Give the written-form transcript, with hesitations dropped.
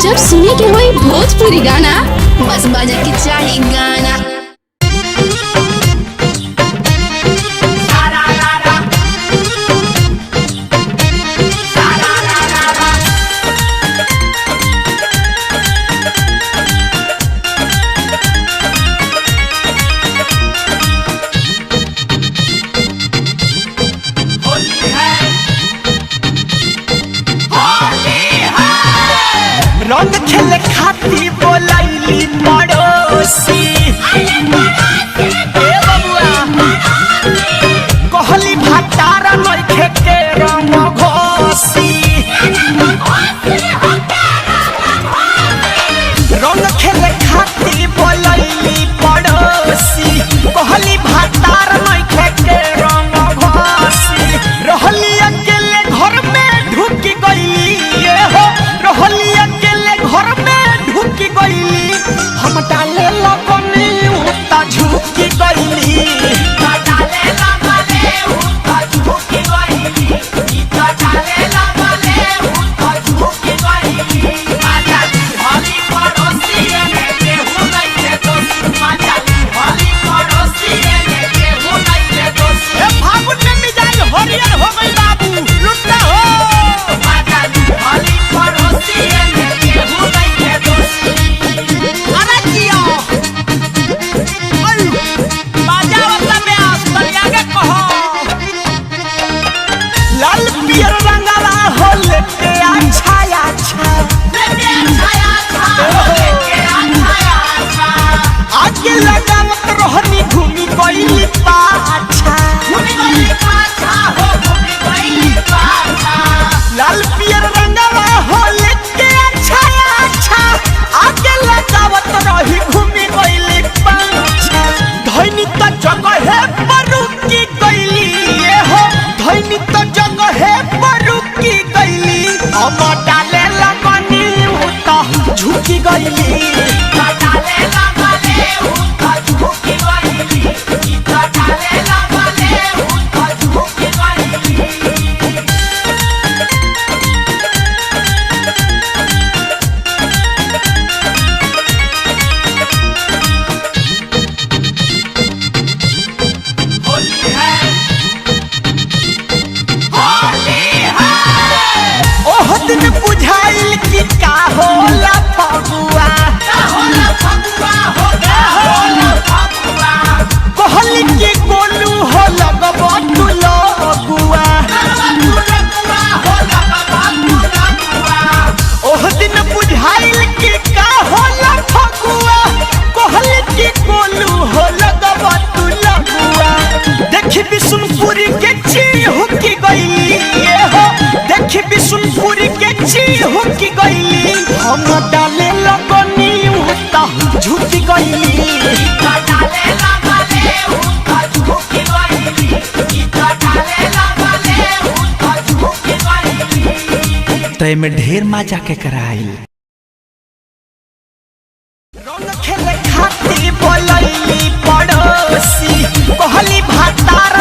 जब सुने के होई भोजपुरी गाना बस बजे के चाही गाना। रंग खेले खाती बोलैली पड़ोसी कहली भातार नइखे के रंग घोसी। रंग खेले खाती बोलैली पड़ोसी कहली भातार नइखे के रंग घोसी। रहली अकेले घर में ढुक गईली हो, रहली अकेले घर में ढुक गईली। हम डाले लगनी उता झुक गईली, डाले लगले उता झुक गईली, डाले लगले उता झुक गईली। आजा भली पड़ोसी ने केहू नहीं के दोस्त, आजा भली पड़ोसी ने केहू नहीं के दोस्त। ए फागुन में मिजाज हरियर हो गई बाबू, लुटना हो। आजा भली पड़ोसी ने केहू नहीं के दोस्त। अरे जियो अयु बाजा वाला ब्यास तलिया के कहो। लाल पियर रंगला हो लेके अच्छा अच्छा, लेके अच्छा अच्छा, लेके अच्छा अच्छा। आगे लगावत रहनी घूमी गईली पाछा, घूमी गईली पाछा हो, घूमी गईली पाछा। लाल पियर रंगला हो लेके अच्छा अच्छा, आगे लगावत रही घूमी गईली पाछा। धैनी त जगह है परुकी गईली हो, धैनी त जगह है परुकी गईली। हम डाले लगनी उता झुकी गईली, डाले लगले उता झुकी गईली, डाले लगले उता झुकी गईली। होली है होली है, ओह दिन बुझाइल कि का होला फगुआ, का होला फगुआ हो, का होला फगुआ। कहली कि गोलू हो लगब तू लगुआ, तू लगुआ हो लगब तू लगुआ। ओह दिन बुझाइल कि का होला फगुआ, कहली कि गोलू हो लगब तू लगुआ। देखी बिशुनपुरी के चिहुकी गईली हो, देखी बिशुनपुरी के चिहुकी गईली। हम डाले लगनी उता झुकी गईली, डाले लगले उता झुकी गईली, डाले लगले उता झुकी गईली। तय में ढेर मजा के कराइल। रंग खेले खाती बोलैली पड़ोसी कहली भातार